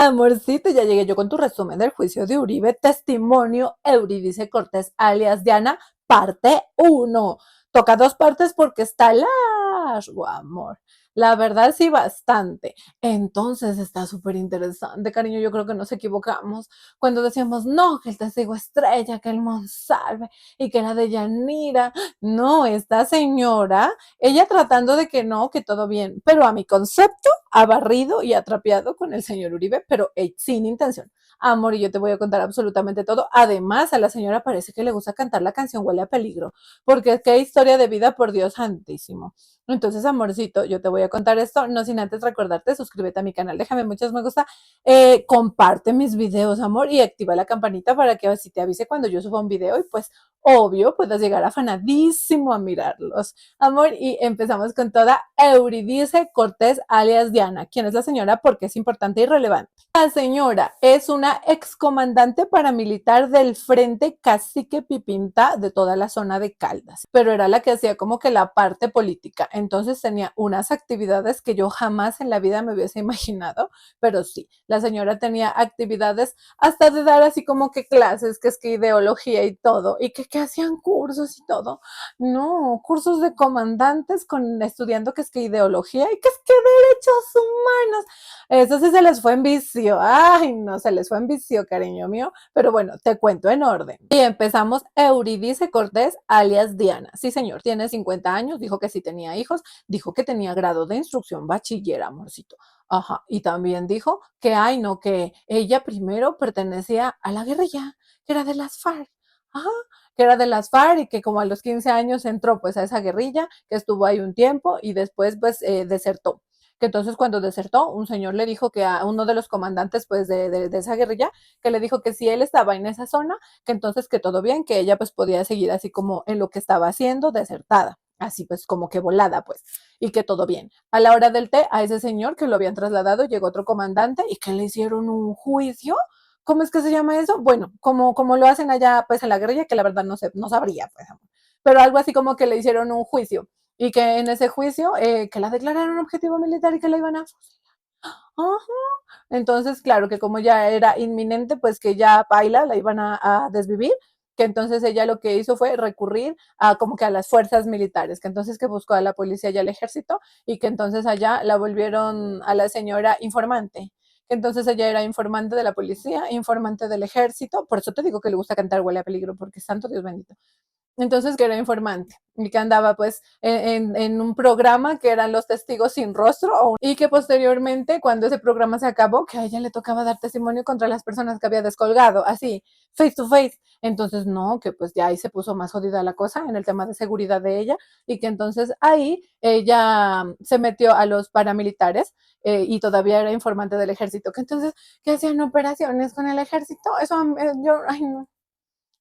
Amorcito, ya llegué yo con tu resumen del juicio de Uribe, testimonio Eurídice Cortés, alias Diana, parte uno. Toca dos partes porque está largo, amor. La verdad sí, bastante. Entonces está súper interesante, cariño. Yo creo que nos equivocamos cuando decíamos, no, que el testigo estrella, que el Monsalve y que la de Yanira. No, esta señora, ella tratando de que no, que todo bien, pero a mi concepto ha barrido y ha trapeado con el señor Uribe, pero sin intención. Amor, y yo te voy a contar absolutamente todo. Además, a la señora parece que le gusta cantar la canción Huele a Peligro, porque qué historia de vida, por Dios santísimo. Entonces, amorcito, yo te voy a contar esto, no sin antes recordarte, suscríbete a mi canal, déjame muchos me gusta, comparte mis videos, amor, y activa la campanita para que así te avise cuando yo suba un video y pues, obvio, puedas llegar afanadísimo a mirarlos. Amor, y empezamos con toda Eurídice Cortés, alias Diana. ¿Quién es la señora? Porque es importante y relevante. La señora es una excomandante paramilitar del Frente Cacique Pipinta de toda la zona de Caldas, pero era la que hacía como que la parte política. Entonces tenía unas actividades que yo jamás en la vida me hubiese imaginado, pero sí, la señora tenía actividades hasta de dar así como que clases, que es que ideología y todo, y que hacían cursos y todo. No, cursos de comandantes con estudiando que es que ideología y que es que derechos humanos. Eso sí se les fue en vicio. Ay, no, se les fue en vicio, cariño mío. Pero bueno, te cuento en orden. Y empezamos Eurídice Cortés, alias Diana. Sí, señor, tiene 50 años, dijo que sí tenía hijos, dijo que tenía grado de instrucción bachiller, amorcito. Ajá, y también dijo que, ay, no, que ella primero pertenecía a la guerrilla, que era de las FARC. Ajá, que era de las FARC y que como a los 15 años entró pues a esa guerrilla, que estuvo ahí un tiempo y después pues desertó. Que entonces cuando desertó, un señor le dijo que a uno de los comandantes pues de esa guerrilla, que le dijo que si él estaba en esa zona, que entonces que todo bien, que ella pues podía seguir así como en lo que estaba haciendo, desertada, así pues como que volada pues, y que todo bien. A la hora del té, a ese señor que lo habían trasladado, llegó otro comandante y que le hicieron un juicio. ¿Cómo es que se llama eso? Bueno, como lo hacen allá pues en la guerrilla, que la verdad no sé, no sabría pues, pero algo así como que le hicieron un juicio y que en ese juicio que la declararon objetivo militar y que la iban a fusilar. Ajá. Entonces, claro que como ya era inminente, pues que ya baila, la iban a desvivir, que entonces ella lo que hizo fue recurrir a como que a las fuerzas militares, que entonces que buscó a la policía y al ejército y que entonces allá la volvieron a la señora informante, que entonces ella era informante de la policía, informante del ejército, por eso te digo que le gusta cantar Huele a Peligro, porque santo Dios bendito. Entonces que era informante y que andaba pues en un programa que eran los testigos sin rostro y que posteriormente cuando ese programa se acabó que a ella le tocaba dar testimonio contra las personas que había descolgado, así, face to face. Entonces no, que pues ya ahí se puso más jodida la cosa en el tema de seguridad de ella y que entonces ahí ella se metió a los paramilitares y todavía era informante del ejército, que entonces que hacían operaciones con el ejército, eso yo, ay no,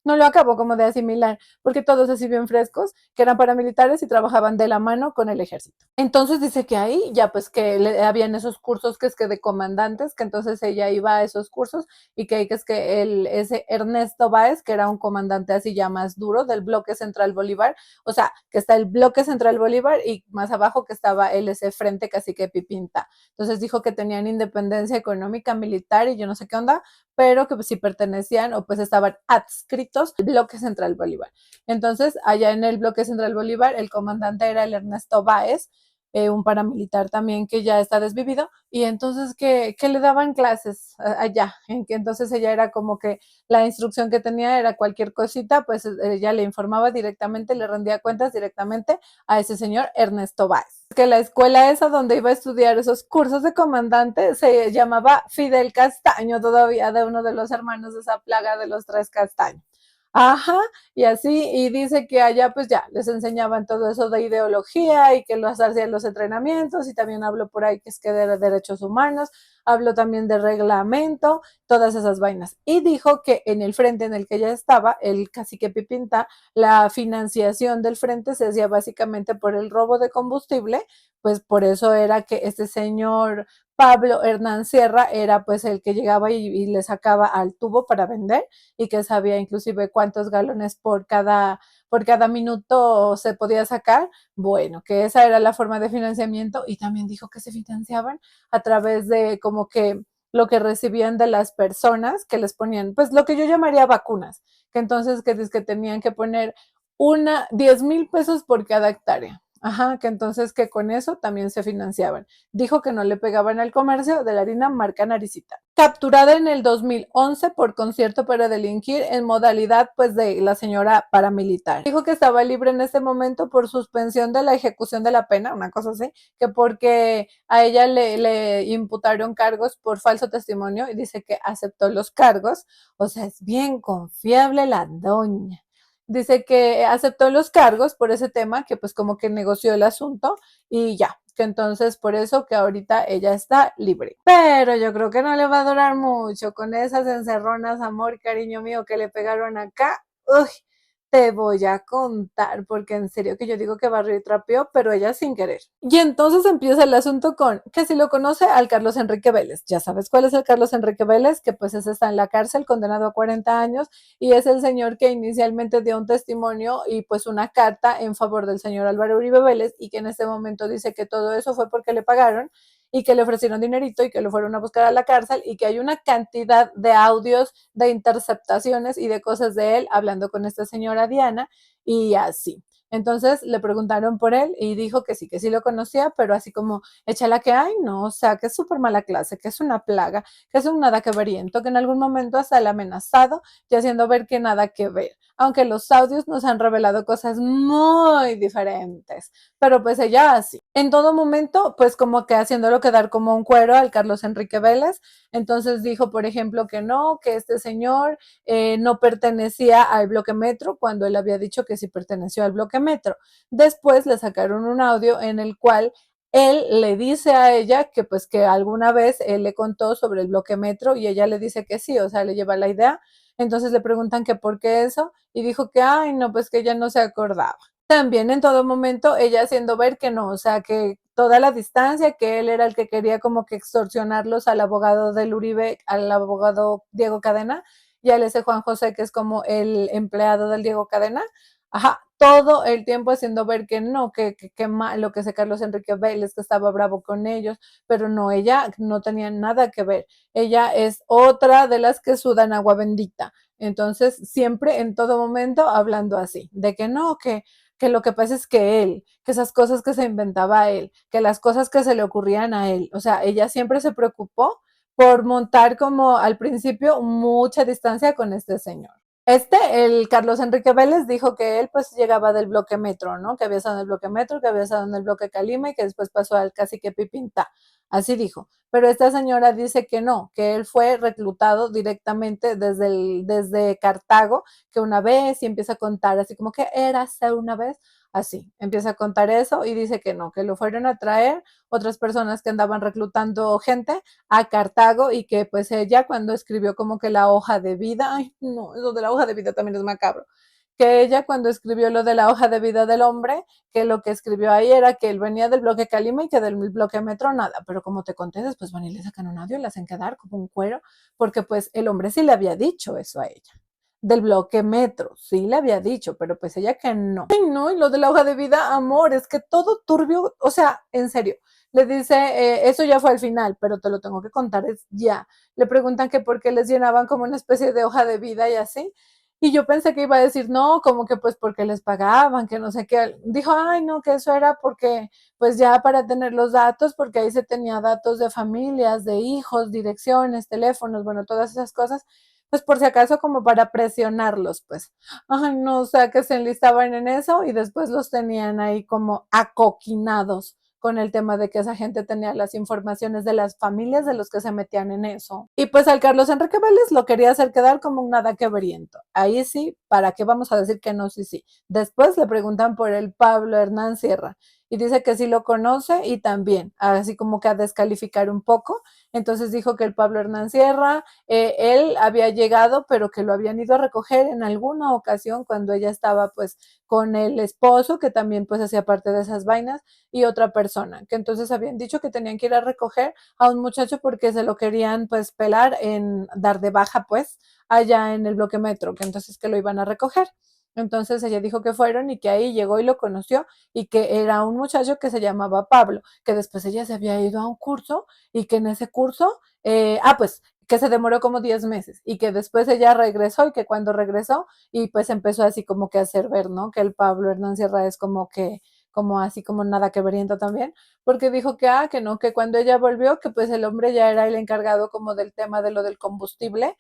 no lo acabo como de asimilar, porque todos así bien frescos, que eran paramilitares y trabajaban de la mano con el ejército. Entonces dice que ahí ya pues que habían esos cursos que es que de comandantes, que entonces ella iba a esos cursos y que es que ese Ernesto Báez, que era un comandante así ya más duro del bloque central Bolívar, o sea, que está el bloque central Bolívar y más abajo que estaba ese frente casi que Pipinta. Entonces dijo que tenían independencia económica, militar y yo no sé qué onda, pero que sí pertenecían o pues estaban adscritos al bloque central Bolívar. Entonces, allá en el bloque central Bolívar, el comandante era el Ernesto Báez, un paramilitar también que ya está desvivido, y entonces que le daban clases allá, en que entonces ella era como que la instrucción que tenía era cualquier cosita, pues ella le informaba directamente, le rendía cuentas directamente a ese señor Ernesto Báez. Que la escuela esa donde iba a estudiar esos cursos de comandante se llamaba Fidel Castaño, todavía de uno de los hermanos de esa plaga de los tres castaños. Ajá, y así, y dice que allá pues ya les enseñaban todo eso de ideología y que los hacían los entrenamientos y también habló por ahí que es que de derechos humanos, habló también de reglamento, todas esas vainas. Y dijo que en el frente en el que ella estaba, el cacique Pipinta, la financiación del frente se hacía básicamente por el robo de combustible, pues por eso era que este señor Pablo Hernán Sierra era pues el que llegaba y le sacaba al tubo para vender y que sabía inclusive cuántos galones por cada minuto se podía sacar. Bueno, que esa era la forma de financiamiento y también dijo que se financiaban a través de como que lo que recibían de las personas que les ponían, pues lo que yo llamaría vacunas, que entonces que tenían que poner 10,000 pesos por cada hectárea. Ajá, que entonces que con eso también se financiaban. Dijo que no le pegaban al comercio de la harina marca Naricita. Capturada en el 2011 por concierto para delinquir en modalidad pues de la señora paramilitar. Dijo que estaba libre en este momento por suspensión de la ejecución de la pena, una cosa así, que porque a ella le imputaron cargos por falso testimonio y dice que aceptó los cargos. O sea, es bien confiable la doña. Dice que aceptó los cargos por ese tema, que pues como que negoció el asunto y ya, que entonces por eso que ahorita ella está libre. Pero yo creo que no le va a durar mucho con esas encerronas, amor, cariño mío, que le pegaron acá. Uy, te voy a contar, porque en serio que yo digo que barrió y trapeó, pero ella sin querer. Y entonces empieza el asunto con que si lo conoce al Carlos Enrique Vélez. Ya sabes cuál es el Carlos Enrique Vélez, que pues ese está en la cárcel, condenado a 40 años, y es el señor que inicialmente dio un testimonio y pues una carta en favor del señor Álvaro Uribe Vélez, y que en este momento dice que todo eso fue porque le pagaron y que le ofrecieron dinerito y que lo fueron a buscar a la cárcel, y que hay una cantidad de audios, de interceptaciones y de cosas de él hablando con esta señora Diana y así. Entonces le preguntaron por él y dijo que sí lo conocía, pero así como échala que hay, no, o sea, que es súper mala clase, que es una plaga, que es un nada que veriento, que en algún momento hasta el amenazado y haciendo ver que nada que ver, aunque los audios nos han revelado cosas muy diferentes, pero pues ella así. En todo momento, pues como que haciéndolo quedar como un cuero al Carlos Enrique Vélez. Entonces dijo, por ejemplo, que no, que este señor no pertenecía al bloque Metro, cuando él había dicho que sí perteneció al bloque Metro. Después le sacaron un audio en el cual él le dice a ella que pues que alguna vez él le contó sobre el bloque Metro y ella le dice que sí, o sea, le lleva la idea. Entonces le preguntan que por qué eso y dijo que, ay, no, pues que ella no se acordaba. También en todo momento ella haciendo ver que no, o sea, que toda la distancia, que él era el que quería como que extorsionarlos al abogado del Uribe, al abogado Diego Cadena, y al ese Juan José, que es como el empleado del Diego Cadena. Ajá, todo el tiempo haciendo ver que no, que malo, que ese Carlos Enrique Vélez, que estaba bravo con ellos, pero no, ella no tenía nada que ver. Ella es otra de las que sudan agua bendita. Entonces, siempre, en todo momento, hablando así, de que no, que lo que pasa es que él, que esas cosas que se inventaba él, que las cosas que se le ocurrían a él, o sea, ella siempre se preocupó por montar como al principio mucha distancia con este señor. El Carlos Enrique Vélez dijo que él pues llegaba del bloque Metro, ¿no? Que había estado en el bloque Metro, que había estado en el bloque Calima y que después pasó al cacique Pipinta. Así dijo. Pero esta señora dice que no, que él fue reclutado directamente desde Cartago, que una vez y empieza a contar así como que era hace una vez, así, empieza a contar eso y dice que no, que lo fueron a traer otras personas que andaban reclutando gente a Cartago y que pues ella cuando escribió como que la hoja de vida, ay no, eso de la hoja de vida también es macabro, que ella cuando escribió lo de la hoja de vida del hombre, que lo que escribió ahí era que él venía del bloque Calima y que del bloque Metro nada, pero como te conté, después van y le sacan un audio y le hacen quedar como un cuero, porque pues el hombre sí le había dicho eso a ella. Del bloque Metro, sí le había dicho, pero pues ella que no. Ay, no, y lo de la hoja de vida, amor, es que todo turbio, o sea, en serio, le dice, eso ya fue al final, pero te lo tengo que contar, es ya. Le preguntan que por qué les llenaban como una especie de hoja de vida y así. Y yo pensé que iba a decir, no, como que pues porque les pagaban, que no sé qué. Dijo, ay, no, que eso era porque, pues ya para tener los datos, porque ahí se tenía datos de familias, de hijos, direcciones, teléfonos, bueno, todas esas cosas, pues por si acaso como para presionarlos, pues. Ay, no, o sea, que se enlistaban en eso y después los tenían ahí como acoquinados con el tema de que esa gente tenía las informaciones de las familias de los que se metían en eso. Y pues al Carlos Enrique Vélez lo quería hacer quedar como un nada que veriento. Ahí sí, ¿para qué vamos a decir que no? Sí, sí. Después le preguntan por el Pablo Hernán Sierra y dice que sí lo conoce y también, así como que a descalificar un poco. Entonces dijo que el Pablo Hernán Sierra, él había llegado, pero que lo habían ido a recoger en alguna ocasión cuando ella estaba pues con el esposo, que también pues hacía parte de esas vainas, y otra persona, que entonces habían dicho que tenían que ir a recoger a un muchacho porque se lo querían pues pelar en dar de baja pues allá en el bloque Metro, que entonces que lo iban a recoger. Entonces ella dijo que fueron y que ahí llegó y lo conoció y que era un muchacho que se llamaba Pablo, que después ella se había ido a un curso y que en ese curso, pues que se demoró como 10 meses y que después ella regresó y que cuando regresó y pues empezó así como que a hacer ver, ¿no? Que el Pablo Hernán Sierra es como que, como así como nada que veriento también, porque dijo que, que no, que cuando ella volvió, que pues el hombre ya era el encargado como del tema de lo del combustible,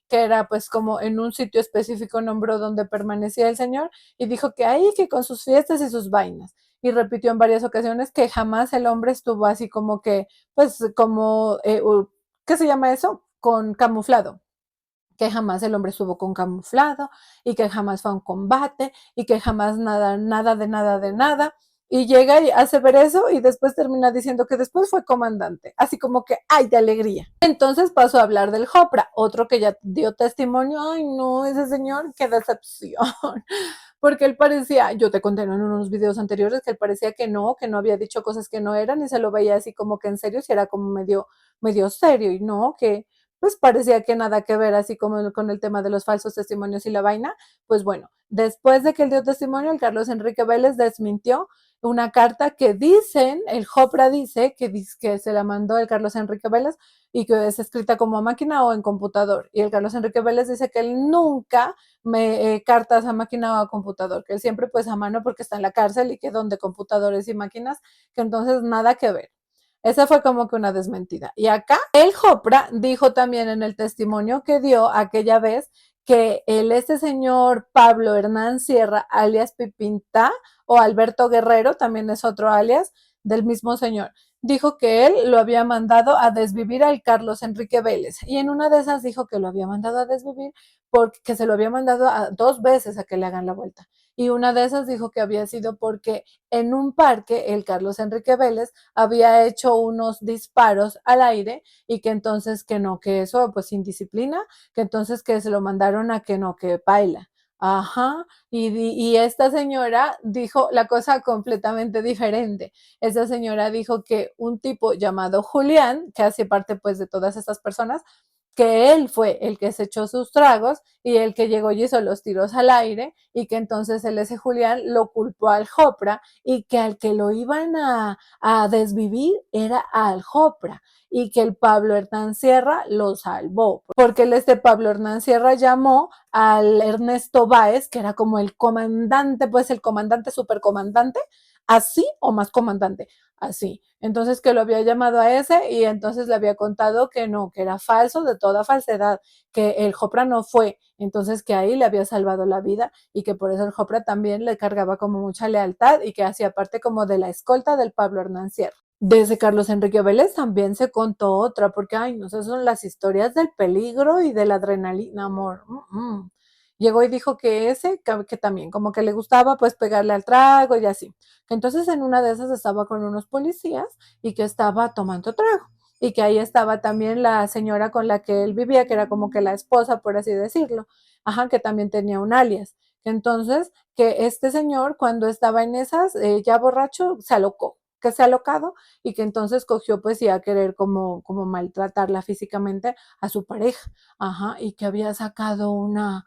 que era pues como en un sitio específico nombró donde permanecía el señor y dijo que ahí, que con sus fiestas y sus vainas. Y repitió en varias ocasiones que jamás el hombre estuvo así como que, pues como, ¿qué se llama eso? Con camuflado, que jamás el hombre estuvo con camuflado y que jamás fue a un combate y que jamás nada, nada de nada de nada. Y llega y hace ver eso y después termina diciendo que después fue comandante, así como que, ay, de alegría. Entonces pasó a hablar del Jopra, otro que ya dio testimonio, ay no, ese señor, qué decepción, porque él parecía, yo te conté en unos videos anteriores que él parecía que no había dicho cosas que no eran y se lo veía así como que en serio, si era como medio serio y no, que pues parecía que nada que ver así como con el tema de los falsos testimonios y la vaina. Pues bueno, después de que él dio testimonio, el Carlos Enrique Vélez desmintió una carta que dicen, el Jopra dice que se la mandó el Carlos Enrique Vélez y que es escrita como a máquina o en computador. Y el Carlos Enrique Vélez dice que él nunca cartas a máquina o a computador, que él siempre pues a mano porque está en la cárcel y que donde computadores y máquinas, que entonces nada que ver. Esa fue como que una desmentida. Y acá el Jopra dijo también en el testimonio que dio aquella vez que este señor Pablo Hernán Sierra, alias Pipinta, o Alberto Guerrero, también es otro alias del mismo señor, dijo que él lo había mandado a desvivir al Carlos Enrique Vélez. Y en una de esas dijo que lo había mandado a desvivir porque se lo había mandado dos veces a que le hagan la vuelta. Y una de esas dijo que había sido porque en un parque el Carlos Enrique Vélez había hecho unos disparos al aire y que entonces que no, que eso pues indisciplina, que entonces que se lo mandaron a que no, que baila. Ajá, y esta señora dijo la cosa completamente diferente. Esta señora dijo que un tipo llamado Julián, que hace parte pues de todas estas personas, que él fue el que se echó sus tragos y el que llegó y hizo los tiros al aire y que entonces el ese Julián lo culpó al Jopra y que al que lo iban a desvivir era al Jopra y que el Pablo Hernán Sierra lo salvó, porque el Pablo Hernán Sierra llamó al Ernesto Báez, que era como el comandante, pues el comandante, supercomandante, así o más comandante, así. Entonces que lo había llamado a ese y entonces le había contado que no, que era falso, de toda falsedad, que el Jopra no fue, entonces que ahí le había salvado la vida y que por eso el Jopra también le cargaba como mucha lealtad y que hacía parte como de la escolta del Pablo Hernán Sierra. Desde Carlos Enrique Vélez también se contó otra, porque, ay, no sé, son las historias del peligro y de la adrenalina, amor. Llegó y dijo que que también como que le gustaba pues pegarle al trago y así. Que entonces en una de esas estaba con unos policías y que estaba tomando trago. Y que ahí estaba también la señora con la que él vivía, que era como que la esposa, por así decirlo. Ajá, que también tenía un alias. Entonces, que este señor, cuando estaba en esas, ya borracho, se alocó, que se ha alocado y que entonces cogió pues y a querer como maltratarla físicamente a su pareja, ajá, y que había sacado una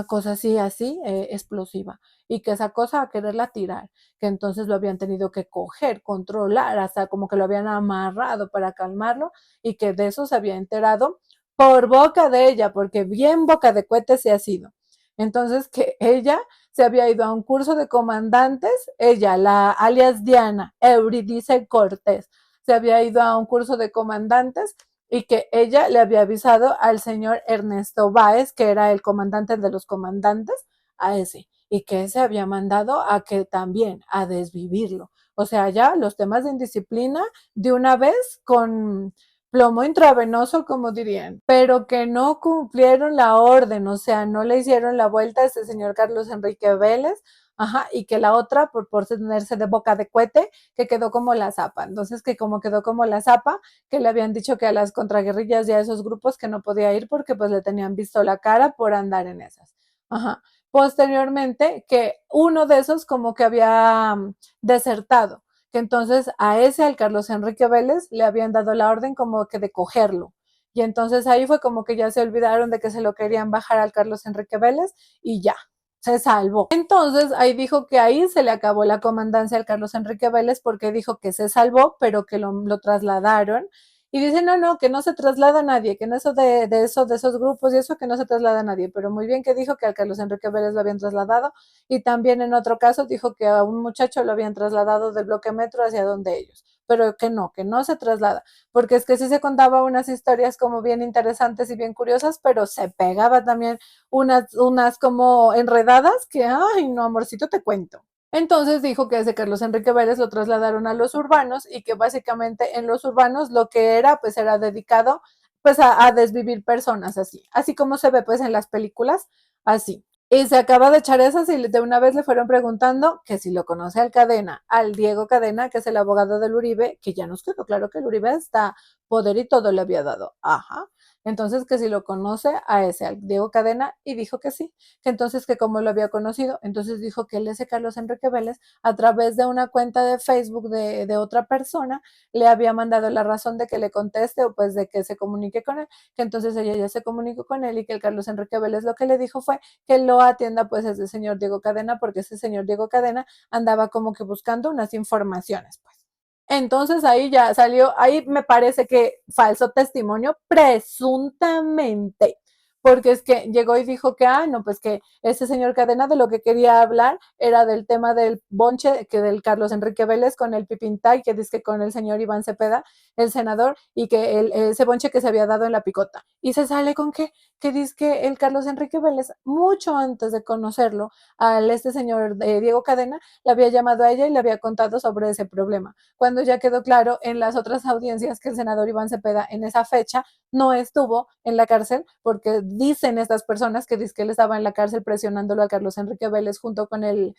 cosa así, explosiva, y que esa cosa a quererla tirar, que entonces lo habían tenido que coger, controlar, hasta como que lo habían amarrado para calmarlo, y que de eso se había enterado por boca de ella, porque bien boca de cohete se ha sido. Entonces que ella se había ido a un curso de comandantes, ella, la alias Diana, Euridice Cortés, se había ido a un curso de comandantes y que ella le había avisado al señor Ernesto Báez, que era el comandante de los comandantes, a ese, y que ese había mandado a que también, a desvivirlo. O sea, ya los temas de indisciplina de una vez con plomo intravenoso, como dirían, pero que no cumplieron la orden, o sea, no le hicieron la vuelta a ese señor Carlos Enrique Vélez, ajá, y que la otra, por tenerse de boca de cohete, que quedó como la zapa. Entonces, que como quedó como la zapa, que le habían dicho que a las contraguerrillas y a esos grupos que no podía ir porque pues le tenían visto la cara por andar en esas. Ajá. Posteriormente, que uno de esos como que había desertado, que entonces a ese, al Carlos Enrique Vélez, le habían dado la orden como que de cogerlo. Y entonces ahí fue como que ya se olvidaron de que se lo querían bajar al Carlos Enrique Vélez y ya. se salvó. Entonces ahí dijo que ahí se le acabó la comandancia al Carlos Enrique Vélez porque dijo que se salvó, pero que lo trasladaron. Y dice, no, no, que no se traslada a nadie, que en eso de esos grupos y eso que no se traslada a nadie, pero muy bien que dijo que al Carlos Enrique Vélez lo habían trasladado y también en otro caso dijo que a un muchacho lo habían trasladado del bloque metro hacia donde ellos, pero que no se traslada, porque es que sí se contaba unas historias como bien interesantes y bien curiosas, pero se pegaba también unas como enredadas que, ay, no, amorcito, te cuento. Entonces dijo que ese Carlos Enrique Vélez lo trasladaron a los urbanos y que básicamente en los urbanos lo que era, pues era dedicado pues a desvivir personas así, así como se ve pues en las películas, así. Y se acaba de echar esas y de una vez le fueron preguntando que si lo conoce al Cadena, al Diego Cadena, que es el abogado del Uribe, que ya nos quedó claro que el Uribe está poder y todo le había dado. Ajá. Entonces que si lo conoce a ese, al Diego Cadena, y dijo que sí, que entonces que cómo lo había conocido, entonces dijo que él, ese Carlos Enrique Vélez, a través de una cuenta de Facebook de otra persona, le había mandado la razón de que le conteste o pues de que se comunique con él, que entonces ella ya se comunicó con él y que el Carlos Enrique Vélez lo que le dijo fue que lo atienda pues ese señor Diego Cadena, porque ese señor Diego Cadena andaba como que buscando unas informaciones, pues. Entonces ahí ya salió, ahí me parece que falso testimonio, presuntamente, porque es que llegó y dijo que, no, pues que ese señor Cadena de lo que quería hablar era del tema del bonche, que del Carlos Enrique Vélez con el Pipintay, que dice que con el señor Iván Cepeda, el senador, y que ese bonche que se había dado en la picota. Y se sale con que dice que el Carlos Enrique Vélez, mucho antes de conocerlo, al este señor Diego Cadena, le había llamado a ella y le había contado sobre ese problema cuando ya quedó claro en las otras audiencias que el senador Iván Cepeda en esa fecha no estuvo en la cárcel, porque dicen estas personas que dice que él estaba en la cárcel presionándolo a Carlos Enrique Vélez junto con el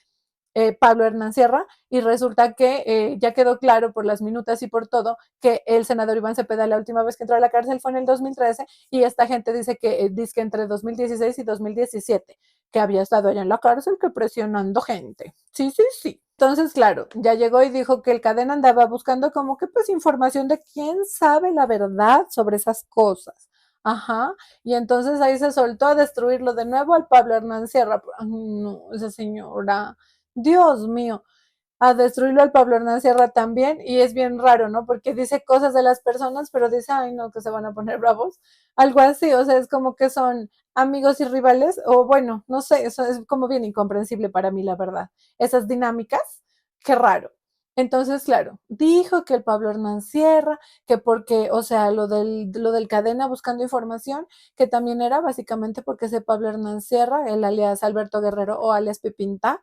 Pablo Hernán Sierra, y resulta que ya quedó claro por las minutas y por todo que el senador Iván Cepeda la última vez que entró a la cárcel fue en el 2013 y esta gente dice que entre 2016 y 2017 que había estado allá en la cárcel que presionando gente. Sí, sí, sí. Entonces, claro, ya llegó y dijo que el Cadena andaba buscando como que pues información de quién sabe la verdad sobre esas cosas. Ajá, y entonces ahí se soltó a destruirlo de nuevo al Pablo Hernán Sierra. Ay, no, esa señora, Dios mío, a destruirlo al Pablo Hernán Sierra también, y es bien raro, ¿no? Porque dice cosas de las personas, pero dice, ay, no, que se van a poner bravos, algo así, o sea, es como que son amigos y rivales, o bueno, no sé, eso es como bien incomprensible para mí, la verdad. Esas dinámicas, qué raro. Entonces, claro, dijo que el Pablo Hernán Sierra, que porque, o sea, lo del Cadena buscando información, que también era básicamente porque ese Pablo Hernán Sierra, el alias Alberto Guerrero o alias Pipinta,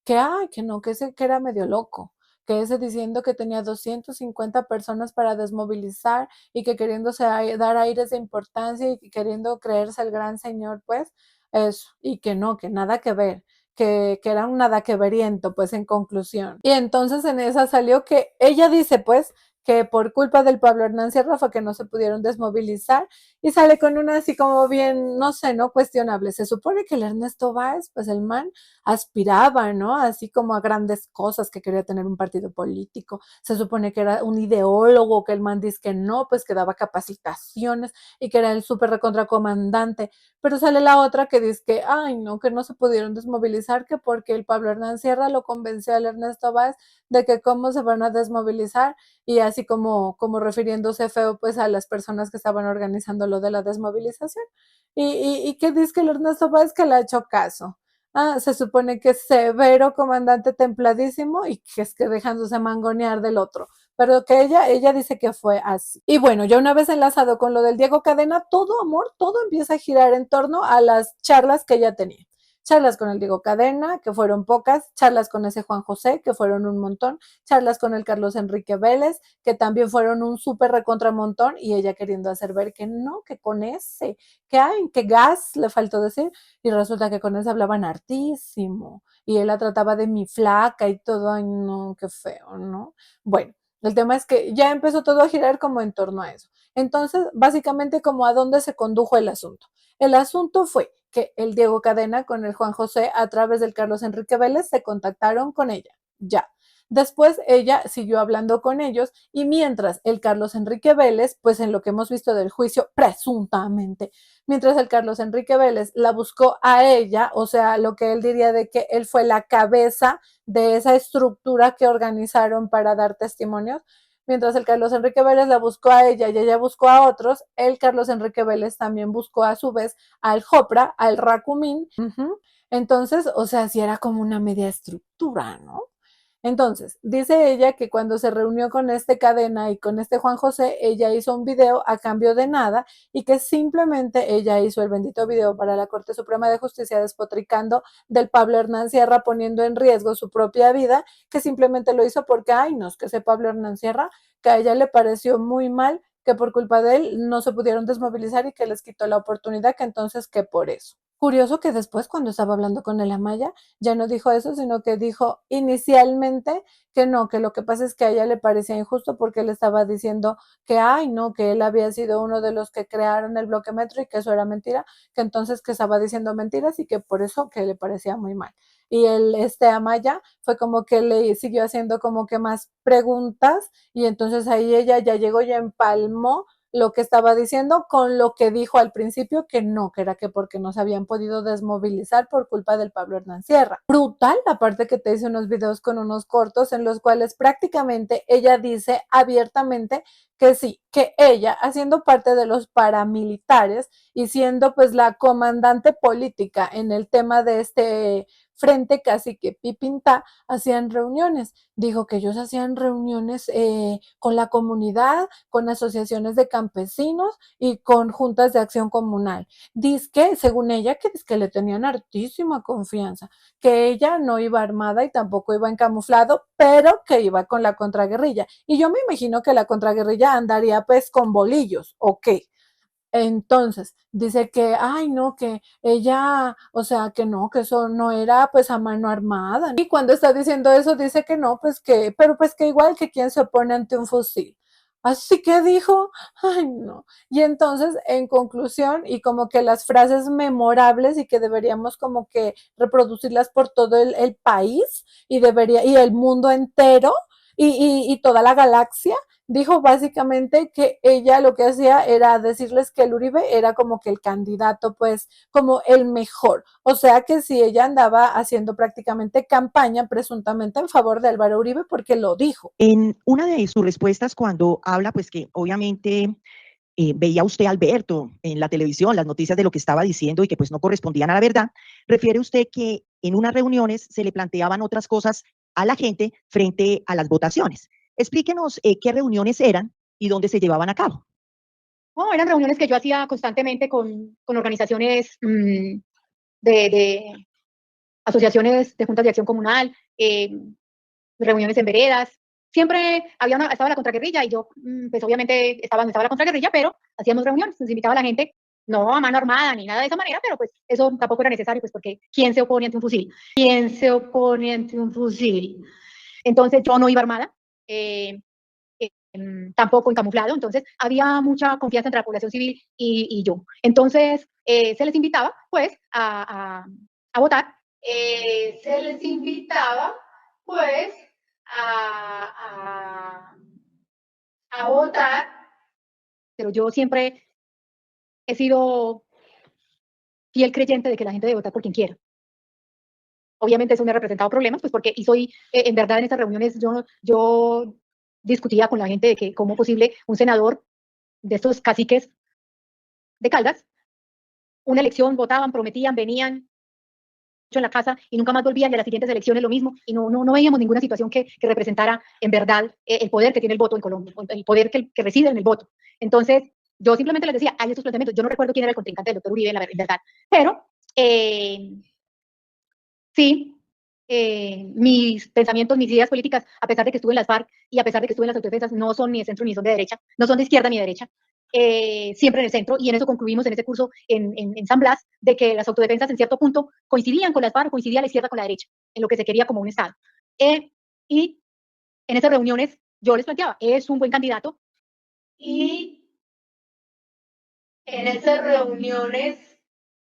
que no, que ese que era medio loco, que ese diciendo que tenía 250 personas para desmovilizar y que queriéndose dar aires de importancia y queriendo creerse el gran señor, pues, eso, y que no, que nada que ver. Que era un nada que veriento, pues en conclusión. Y entonces en esa salió que ella dice, pues, que por culpa del Pablo Hernán Sierra fue que no se pudieron desmovilizar y sale con una así como bien, no sé, no cuestionable. Se supone que el Ernesto Báez, pues el man aspiraba, ¿no? Así como a grandes cosas, que quería tener un partido político. Se supone que era un ideólogo, que el man dice que no, pues que daba capacitaciones y que era el súper recontracomandante. Pero sale la otra que dice que, ay, no, que no se pudieron desmovilizar, que porque el Pablo Hernán Sierra lo convenció al Ernesto Báez de que cómo se van a desmovilizar y así como refiriéndose feo pues a las personas que estaban organizando lo de la desmovilización. Y que dice que el Ernesto Báez que le ha hecho caso. Se supone que es severo, comandante templadísimo y que es que dejándose mangonear del otro. Pero que ella dice que fue así. Y bueno, ya una vez enlazado con lo del Diego Cadena, todo amor, todo empieza a girar en torno a las charlas que ella tenía. Charlas con el Diego Cadena, que fueron pocas, charlas con ese Juan José, que fueron un montón, charlas con el Carlos Enrique Vélez, que también fueron un súper recontramontón, y ella queriendo hacer ver que no, que con ese, que hay, que gas, le faltó decir, y resulta que con ese hablaban hartísimo, y él la trataba de mi flaca y todo, ay no, qué feo, ¿no? Bueno, el tema es que ya empezó todo a girar como en torno a eso. Entonces, básicamente, como a dónde se condujo el asunto. El asunto fue que el Diego Cadena con el Juan José a través del Carlos Enrique Vélez se contactaron con ella. Ya. Después ella siguió hablando con ellos y mientras el Carlos Enrique Vélez, pues en lo que hemos visto del juicio, presuntamente, mientras el Carlos Enrique Vélez la buscó a ella, o sea, lo que él diría de que él fue la cabeza de esa estructura que organizaron para dar testimonios, mientras el Carlos Enrique Vélez la buscó a ella y ella buscó a otros, el Carlos Enrique Vélez también buscó a su vez al Jopra, al Racumín. Entonces, o sea, sí era como una media estructura, ¿no? Entonces, dice ella que cuando se reunió con este Cadena y con este Juan José, ella hizo un video a cambio de nada y que simplemente ella hizo el bendito video para la Corte Suprema de Justicia despotricando del Pablo Hernán Sierra, poniendo en riesgo su propia vida, que simplemente lo hizo porque, ay, no, es que ese Pablo Hernán Sierra, que a ella le pareció muy mal que por culpa de él no se pudieron desmovilizar y que les quitó la oportunidad, que entonces que por eso. Curioso que después, cuando estaba hablando con el Amaya, ya no dijo eso, sino que dijo inicialmente que no, que lo que pasa es que a ella le parecía injusto porque él estaba diciendo que, ay, no, que él había sido uno de los que crearon el bloque metro y que eso era mentira, que entonces que estaba diciendo mentiras y que por eso que le parecía muy mal. Y este Amaya fue como que le siguió haciendo como que más preguntas y entonces ahí ella ya llegó y empalmó lo que estaba diciendo con lo que dijo al principio que no, que era que porque no se habían podido desmovilizar por culpa del Pablo Hernán Sierra. Brutal, aparte que te hice unos videos con unos cortos en los cuales prácticamente ella dice abiertamente que sí, que ella, haciendo parte de los paramilitares y siendo pues la comandante política en el tema de este frente casi que pipinta, hacían reuniones. Dijo que ellos hacían reuniones con la comunidad, con asociaciones de campesinos y con juntas de acción comunal. Dice que, según ella, que le tenían hartísima confianza, que ella no iba armada y tampoco iba en camuflado, pero que iba con la contraguerrilla. Y yo me imagino que la contraguerrilla andaría pues con bolillos, ¿o qué? Entonces, dice que, ay, no, que ella, o sea, que no, que eso no era pues a mano armada. Y cuando está diciendo eso, dice que no, pues que, pero pues que igual que quien se opone ante un fusil. Así que dijo, ay, no. Y entonces, en conclusión, y como que las frases memorables y que deberíamos como que reproducirlas por todo el país y el mundo entero y toda la galaxia, dijo básicamente que ella lo que hacía era decirles que el Uribe era como que el candidato, pues como el mejor. O sea que si ella andaba haciendo prácticamente campaña presuntamente en favor de Álvaro Uribe porque lo dijo. En una de sus respuestas, cuando habla, pues que obviamente veía usted a Alberto en la televisión, las noticias de lo que estaba diciendo y que pues no correspondían a la verdad, refiere usted que en unas reuniones se le planteaban otras cosas a la gente frente a las votaciones. Explíquenos qué reuniones eran y dónde se llevaban a cabo. No, eran reuniones que yo hacía constantemente con organizaciones de asociaciones de juntas de acción comunal, reuniones en veredas. Siempre estaba la contraguerrilla y yo, pues obviamente estaba donde estaba la contraguerrilla, pero hacíamos reuniones, nos invitaba a la gente, no a mano armada ni nada de esa manera, pero pues eso tampoco era necesario, pues porque ¿quién se opone ante un fusil? ¿Quién se opone ante un fusil? Entonces yo no iba armada. Tampoco en camuflado, entonces había mucha confianza entre la población civil y yo. Entonces se les invitaba pues a votar, se les invitaba pues a, a votar, pero yo siempre he sido fiel creyente de que la gente debe votar por quien quiera. Obviamente eso me ha representado problemas, pues porque, y soy, en verdad en estas reuniones yo discutía con la gente de que cómo posible un senador de estos caciques de Caldas, una elección, votaban, prometían, venían en la casa y nunca más volvían, y a las siguientes elecciones lo mismo, y no veíamos ninguna situación que representara en verdad el poder que tiene el voto en Colombia, el poder que reside en el voto. Entonces, yo simplemente les decía, hay estos planteamientos, yo no recuerdo quién era el contrincante del doctor Uribe, en verdad, pero sí, mis pensamientos, mis ideas políticas, a pesar de que estuve en las FARC y a pesar de que estuve en las autodefensas, no son ni de centro ni son de derecha, no son de izquierda ni de derecha, siempre en el centro, y en eso concluimos en ese curso en San Blas, de que las autodefensas en cierto punto coincidían con las FARC, coincidía la izquierda con la derecha, en lo que se quería como un Estado. Y en esas reuniones yo les planteaba, es un buen candidato, y en esas reuniones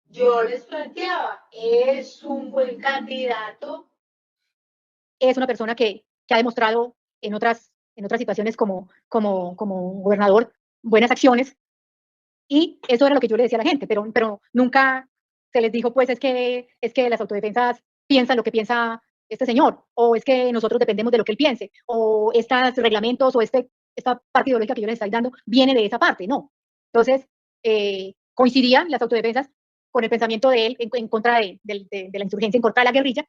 yo les planteaba, es un buen candidato, es una persona que que ha demostrado en otras situaciones como gobernador buenas acciones, y eso era lo que yo le decía a la gente, pero nunca se les dijo, pues es que las autodefensas piensan lo que piensa este señor, o es que nosotros dependemos de lo que él piense, o estos reglamentos, o esta parte ideológica que yo les estoy dando viene de esa parte, no. Entonces, coincidían las autodefensas con el pensamiento de él en contra de la insurgencia, en contra de la guerrilla,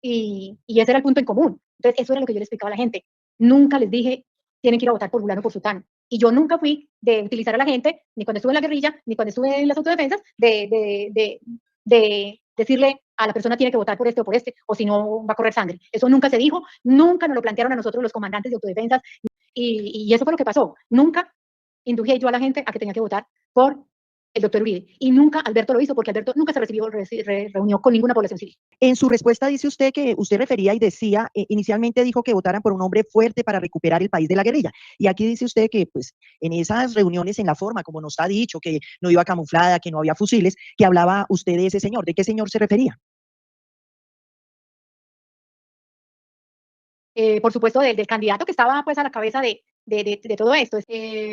y ese era el punto en común. Entonces, eso era lo que yo le explicaba a la gente. Nunca les dije, tienen que ir a votar por fulano o por sutano. Y yo nunca fui de utilizar a la gente, ni cuando estuve en la guerrilla, ni cuando estuve en las autodefensas, de decirle a la persona tiene que votar por este, o si no va a correr sangre. Eso nunca se dijo, nunca nos lo plantearon a nosotros los comandantes de autodefensas, y eso fue lo que pasó. Nunca induje yo a la gente a que tenía que votar por el doctor Uribe. Y nunca Alberto lo hizo, porque Alberto nunca reunió con ninguna población civil. En su respuesta dice usted que usted refería y decía, inicialmente dijo que votaran por un hombre fuerte para recuperar el país de la guerrilla. Y aquí dice usted que pues en esas reuniones, en la forma como nos ha dicho, que no iba camuflada, que no había fusiles, que hablaba usted de ese señor. ¿De qué señor se refería? Por supuesto, del candidato que estaba pues a la cabeza de todo esto.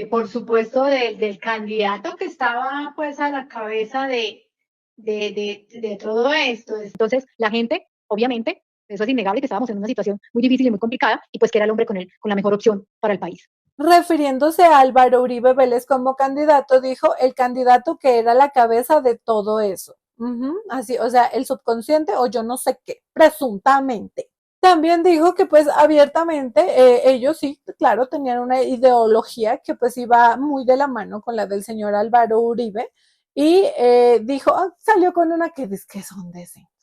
Por supuesto, del candidato que estaba pues a la cabeza de todo esto. Entonces, la gente, obviamente, eso es innegable, que estábamos en una situación muy difícil y muy complicada, y pues que era el hombre con la mejor opción para el país. Refiriéndose a Álvaro Uribe Vélez como candidato, dijo el candidato que era la cabeza de todo eso. Así, o sea, el subconsciente o yo no sé qué, presuntamente. También dijo que pues abiertamente ellos sí, claro, tenían una ideología que pues iba muy de la mano con la del señor Álvaro Uribe y dijo, salió con una que dice que son de centro,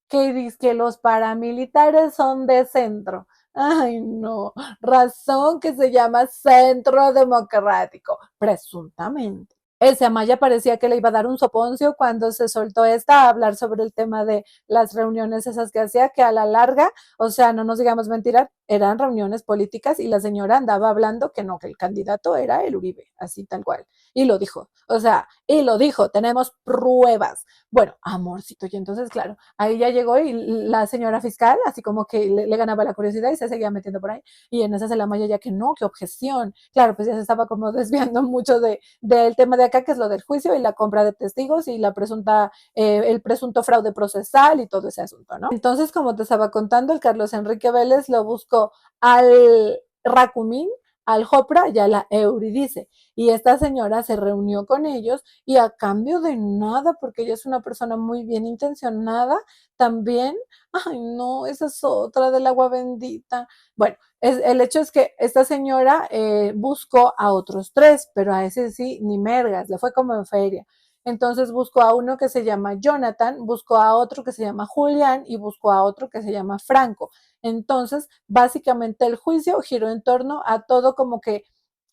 que dice que los paramilitares son de centro. Ay, no, razón que se llama Centro Democrático, presuntamente. Ese Amaya parecía que le iba a dar un soponcio cuando se soltó esta a hablar sobre el tema de las reuniones esas que hacía, que a la larga, o sea, no nos digamos mentiras, eran reuniones políticas y la señora andaba hablando que no, que el candidato era el Uribe, así tal cual. Y lo dijo, o sea, y lo dijo, tenemos pruebas. Bueno, amorcito, y entonces, claro, ahí ya llegó y la señora fiscal, así como que le ganaba la curiosidad y se seguía metiendo por ahí. Y en esa se la Maya ya que no, que objeción. Claro, pues ya se estaba como desviando mucho del tema de acá, que es lo del juicio y la compra de testigos y la presunta, el presunto fraude procesal y todo ese asunto, ¿no? Entonces, como te estaba contando, el Carlos Enrique Vélez lo buscó al Racumín, al Jopra y a la Euridice. Y esta señora se reunió con ellos y a cambio de nada, porque ella es una persona muy bien intencionada, también, ay no, esa es otra del agua bendita. Bueno, el hecho es que esta señora buscó a otros tres, pero a ese sí, ni mergas, le fue como en feria. Entonces buscó a uno que se llama Jonathan, buscó a otro que se llama Julián y buscó a otro que se llama Franco. Entonces, básicamente el juicio giró en torno a todo como que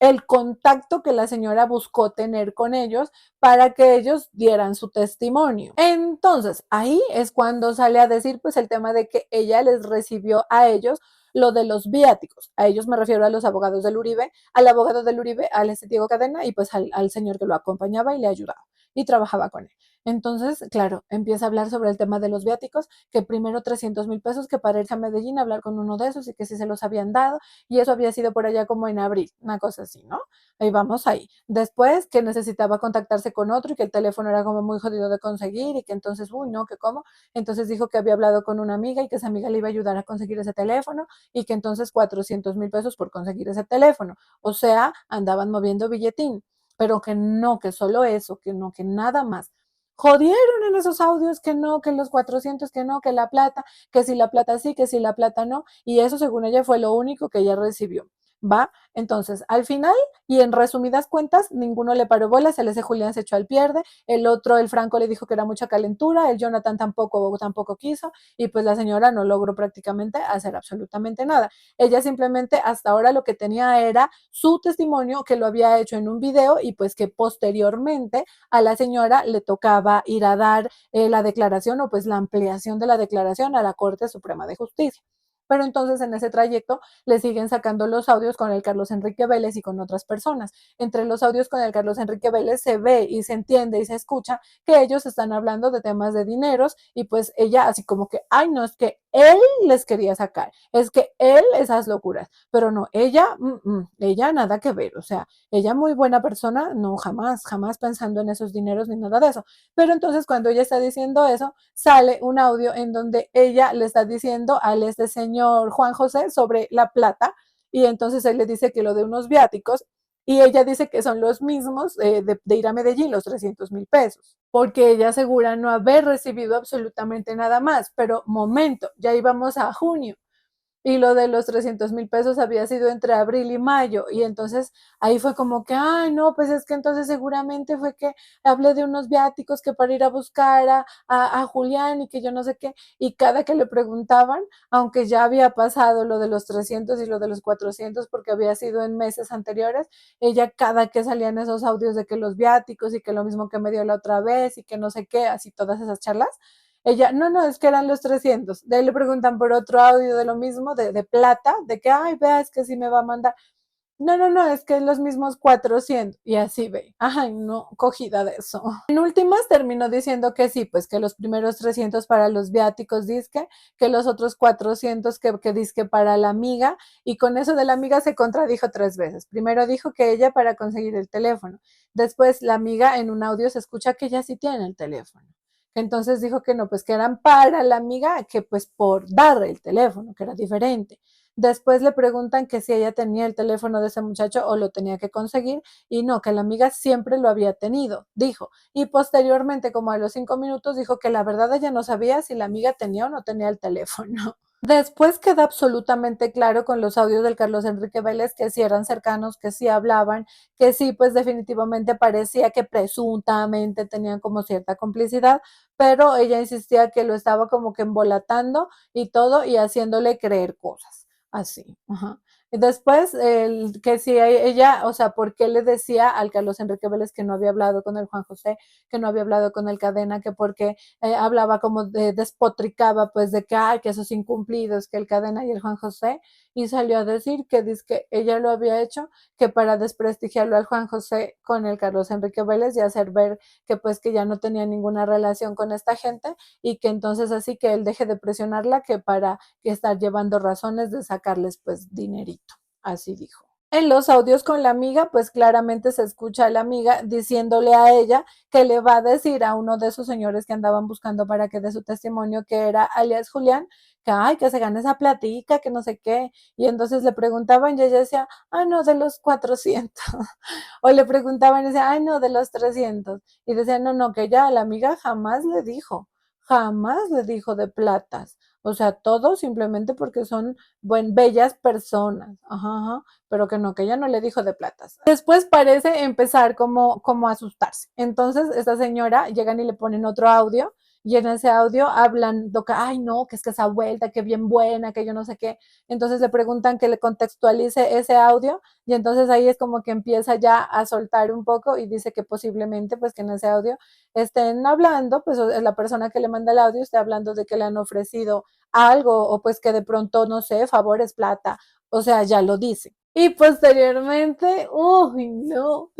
el contacto que la señora buscó tener con ellos para que ellos dieran su testimonio. Entonces, ahí es cuando sale a decir pues el tema de que ella les recibió a ellos lo de los viáticos. A ellos me refiero a los abogados del Uribe, al abogado del Uribe, al Diego Cadena y pues al señor que lo acompañaba y le ayudaba y trabajaba con él. Entonces, claro, empieza a hablar sobre el tema de los viáticos, que primero 300,000 pesos que para irse a Medellín a hablar con uno de esos y que sí se los habían dado, y eso había sido por allá como en abril, una cosa así, ¿no? Ahí vamos ahí. Después que necesitaba contactarse con otro y que el teléfono era como muy jodido de conseguir y que entonces, uy, no, que cómo. Entonces dijo que había hablado con una amiga y que esa amiga le iba a ayudar a conseguir ese teléfono y que entonces 400,000 pesos por conseguir ese teléfono. O sea, andaban moviendo billetín, pero que no, que solo eso, que no, que nada más. Jodieron en esos audios que no, que los 400, que no, que la plata, que si la plata sí, que si la plata no, y eso según ella fue lo único que ella recibió. ¿Va? Entonces, al final, y en resumidas cuentas, ninguno le paró bolas, el ese Julián se echó al pierde, el otro, el Franco, le dijo que era mucha calentura, el Jonathan tampoco quiso, y pues la señora no logró prácticamente hacer absolutamente nada. Ella simplemente hasta ahora lo que tenía era su testimonio que lo había hecho en un video y pues que posteriormente a la señora le tocaba ir a dar la declaración o pues la ampliación de la declaración a la Corte Suprema de Justicia. Pero entonces en ese trayecto le siguen sacando los audios con el Carlos Enrique Vélez y con otras personas. Entre los audios con el Carlos Enrique Vélez se ve y se entiende y se escucha que ellos están hablando de temas de dineros y pues ella así como que, ay, no, es que él les quería sacar, es que él esas locuras, pero no, ella nada que ver, o sea, ella muy buena persona, no, jamás, jamás pensando en esos dineros ni nada de eso. Pero entonces cuando ella está diciendo eso, sale un audio en donde ella le está diciendo al este señor Juan José sobre la plata y entonces él le dice que lo de unos viáticos y ella dice que son los mismos de ir a Medellín, los 300.000 pesos, porque ella asegura no haber recibido absolutamente nada más. Pero momento, ya íbamos a junio y lo de los 300.000 pesos había sido entre abril y mayo, y entonces ahí fue como que, ay, no, pues es que entonces seguramente fue que hablé de unos viáticos que para ir a buscar a Julián y que yo no sé qué, y cada que le preguntaban, aunque ya había pasado lo de los 300 y lo de los 400 porque había sido en meses anteriores, ella cada que salían esos audios de que los viáticos y que lo mismo que me dio la otra vez y que no sé qué, así todas esas charlas, ella, no, no, es que eran los 300. De ahí le preguntan por otro audio de lo mismo, de plata, de que, ay, vea, es que sí me va a mandar. No, no, no, es que los mismos 400. Y así ve. Ay, no, cogida de eso. En últimas terminó diciendo que sí, pues que los primeros 300 para los viáticos disque, que los otros 400 que disque para la amiga. Y con eso de la amiga se contradijo 3 veces. Primero dijo que ella para conseguir el teléfono. Después la amiga en un audio se escucha que ella sí tiene el teléfono. Entonces dijo que no, pues que eran para la amiga, que pues por darle el teléfono, que era diferente. Después le preguntan que si ella tenía el teléfono de ese muchacho o lo tenía que conseguir y no, que la amiga siempre lo había tenido, dijo. Y posteriormente, como a los 5 minutos, dijo que la verdad ella no sabía si la amiga tenía o no tenía el teléfono. Después queda absolutamente claro con los audios del Carlos Enrique Vélez que sí eran cercanos, que sí hablaban, que sí, pues definitivamente parecía que presuntamente tenían como cierta complicidad, pero ella insistía que lo estaba como que embolatando y todo y haciéndole creer cosas, así. Ajá. Y después, que si ella, o sea, ¿por qué le decía al Carlos Enrique Vélez que no había hablado con el Juan José, que no había hablado con el Cadena, que porque hablaba como despotricaba, pues de que, ay, que esos incumplidos, que el Cadena y el Juan José, y salió a decir que dice que ella lo había hecho, que para desprestigiarlo al Juan José con el Carlos Enrique Vélez y hacer ver que pues que ya no tenía ninguna relación con esta gente y que entonces así que él deje de presionarla que para que estar llevando razones de sacarles pues dinerito, así dijo. En los audios con la amiga, pues claramente se escucha a la amiga diciéndole a ella que le va a decir a uno de esos señores que andaban buscando para que dé su testimonio, que era alias Julián, que ay, que se gane esa platica, que no sé qué. Y entonces le preguntaban y ella decía, ah, no, de los 400. O le preguntaban y decía, ay, no, de los 300. Y decía, no, no, que ya la amiga jamás le dijo de platas. O sea, todo simplemente porque son bellas personas. Ajá, ajá, pero que no, que ella no le dijo de platas. Después parece empezar como a asustarse. Entonces, esta señora llegan y le ponen otro audio y en ese audio hablan, ay no, que es que esa vuelta, que bien buena, que yo no sé qué. Entonces le preguntan que le contextualice ese audio y entonces ahí es como que empieza ya a soltar un poco y dice que posiblemente pues que en ese audio estén hablando, pues la persona que le manda el audio esté hablando de que le han ofrecido algo o pues que de pronto, no sé, favores, plata, o sea, ya lo dice. Y posteriormente, uy, no,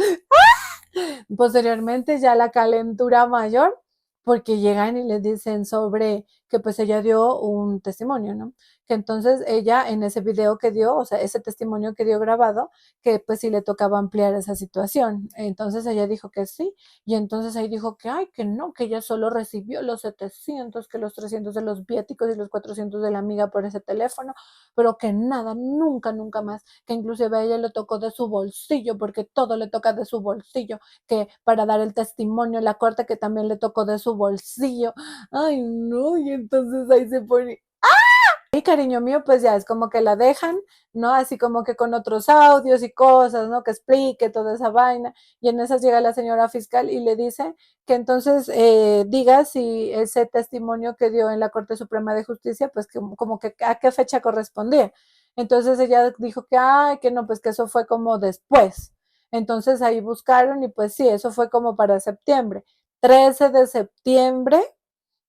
posteriormente ya la calentura mayor, porque llegan y les dicen sobre que pues ella dio un testimonio, ¿no? Que entonces ella en ese video que dio, o sea, ese testimonio que dio grabado, que pues sí le tocaba ampliar esa situación. Entonces ella dijo que sí, y entonces ahí dijo que, ay, que no, que ella solo recibió los 700, que los 300 de los viáticos y los 400 de la amiga por ese teléfono, pero que nada, nunca, nunca más, que inclusive a ella le tocó de su bolsillo, porque todo le toca de su bolsillo, que para dar el testimonio en la corte que también le tocó de su bolsillo. Ay, no, y entonces ahí se pone, y cariño mío, pues ya es como que la dejan, ¿no? Así como que con otros audios y cosas, ¿no? Que explique toda esa vaina. Y en esas llega la señora fiscal y le dice que entonces diga si ese testimonio que dio en la Corte Suprema de Justicia, pues como que a qué fecha correspondía. Entonces ella dijo que, ay, que no, pues que eso fue como después. Entonces ahí buscaron y pues sí, eso fue como para septiembre. 13 de septiembre.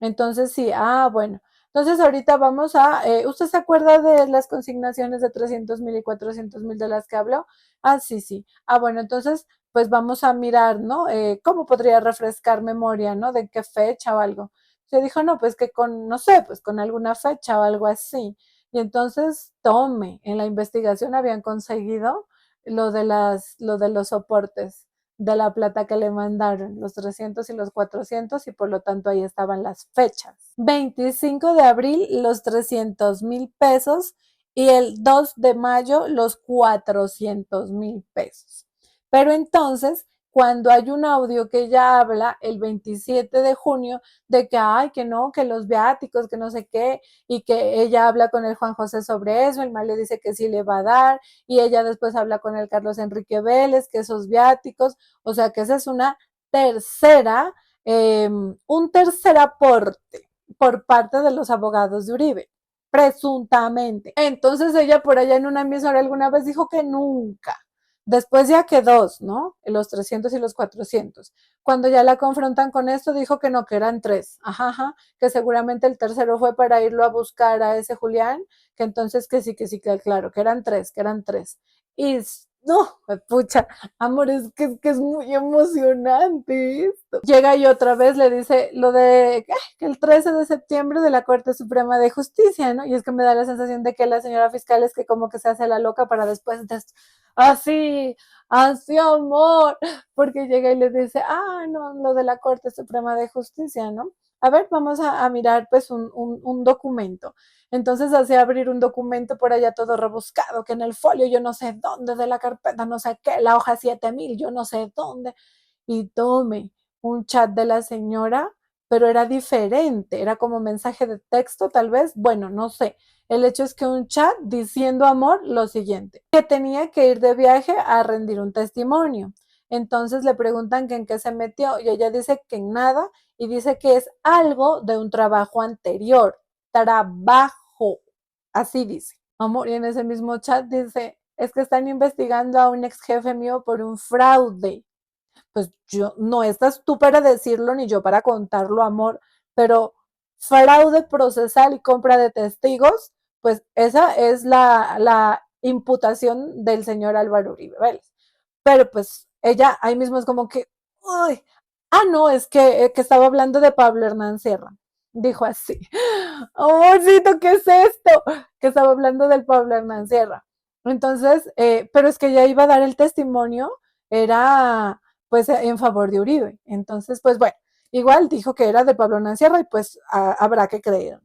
Entonces sí, bueno. Entonces ahorita vamos a, ¿usted se acuerda de las consignaciones de 300,000 y 400,000 de las que habló? Ah, sí, sí. Ah, bueno, entonces pues vamos a mirar, ¿no? ¿Cómo podría refrescar memoria, ¿no? De qué fecha o algo. Se dijo, no, pues que con, no sé, pues con alguna fecha o algo así. Y entonces, tome, en la investigación habían conseguido lo de los soportes de la plata que le mandaron, los 300 y los 400, y por lo tanto ahí estaban las fechas. 25 de abril, los 300,000 pesos, y el 2 de mayo, los 400,000 pesos. Pero entonces, cuando hay un audio que ella habla el 27 de junio de que, ay, que no, que los viáticos, que no sé qué, y que ella habla con el Juan José sobre eso, el mal le dice que sí le va a dar, y ella después habla con el Carlos Enrique Vélez, que esos viáticos, o sea que esa es una tercera, un tercer aporte por parte de los abogados de Uribe, presuntamente. Entonces ella por allá en una emisora alguna vez dijo que nunca. Después ya que dos, ¿no? Los 300 y los 400. Cuando ya la confrontan con esto, dijo que no, que eran tres. Ajá, ajá, que seguramente el tercero fue para irlo a buscar a ese Julián, que entonces que sí, que claro, que eran tres, que eran tres. Y no, pucha, amor, que es muy emocionante esto. Llega y otra vez le dice lo de que el 13 de septiembre de la Corte Suprema de Justicia, ¿no? Y es que me da la sensación de que la señora fiscal es que como que se hace la loca para después de esto. Así, así, amor, porque llega y le dice, ah, no, lo de la Corte Suprema de Justicia, ¿no? A ver, vamos a mirar pues un documento. Entonces hacía abrir un documento por allá todo rebuscado, que en el folio yo no sé dónde, de la carpeta no sé qué, la hoja 7000, yo no sé dónde, y tome un chat de la señora, pero era diferente, era como mensaje de texto tal vez, bueno, no sé. El hecho es que un chat diciendo amor lo siguiente, que tenía que ir de viaje a rendir un testimonio. Entonces le preguntan que en qué se metió y ella dice que en nada y dice que es algo de un trabajo anterior, trabajo, así dice. Amor, y en ese mismo chat dice, es que están investigando a un ex jefe mío por un fraude. Pues yo, no estás tú para decirlo ni yo para contarlo, amor, pero fraude procesal y compra de testigos, pues esa es la imputación del señor Álvaro Uribe Vélez. Pero pues ella ahí mismo es como que, uy, ah, no, es que estaba hablando de Pablo Hernán Sierra. Dijo así, amorcito, ¿qué es esto? Que estaba hablando del Pablo Hernán Sierra. Entonces, pero es que ella iba a dar el testimonio, era pues en favor de Uribe. Entonces, pues bueno, igual dijo que era de Pablo Hernán Sierra y pues habrá que creerle.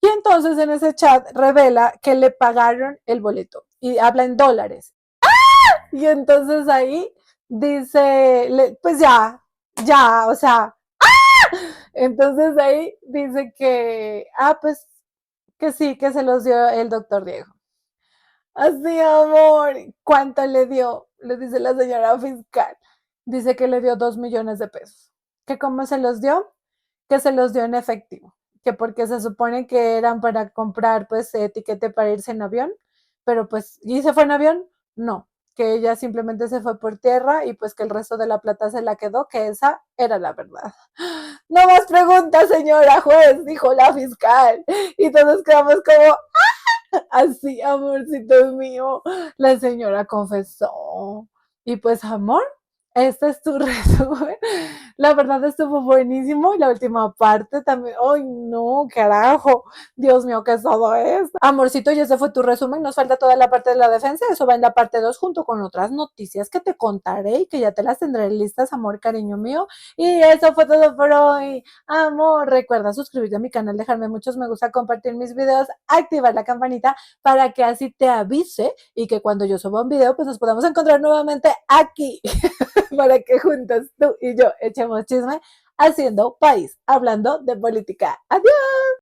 Y entonces en ese chat revela que le pagaron el boleto y habla en dólares. Y entonces ahí dice, pues ya, o sea, entonces ahí dice que, pues que sí, que se los dio el doctor Diego. Así, amor, ¿cuánto le dio? Le dice la señora fiscal. Dice que le dio 2 millones de pesos. ¿Que cómo se los dio? Que se los dio en efectivo. Que porque se supone que eran para comprar, pues, etiquete para irse en avión. Pero pues, ¿y se fue en avión? No. Que ella simplemente se fue por tierra y pues que el resto de la plata se la quedó, que esa era la verdad. No más preguntas, señora juez, dijo la fiscal. Y todos quedamos como, así, amorcito mío, la señora confesó. Y pues, amor, este es tu resumen. La verdad estuvo buenísimo y la última parte también. ¡Ay, no, carajo! Dios mío, ¿qué es todo esto? Amorcito, y ese fue tu resumen. Nos falta toda la parte de la defensa. Eso va en la parte 2 junto con otras noticias que te contaré y que ya te las tendré listas, amor, cariño mío. Y eso fue todo por hoy. Amor, recuerda suscribirte a mi canal, dejarme muchos me gusta, compartir mis videos, activar la campanita para que así te avise y que cuando yo suba un video, pues nos podamos encontrar nuevamente aquí para que juntos tú y yo echemos chisme haciendo país, hablando de política. Adiós.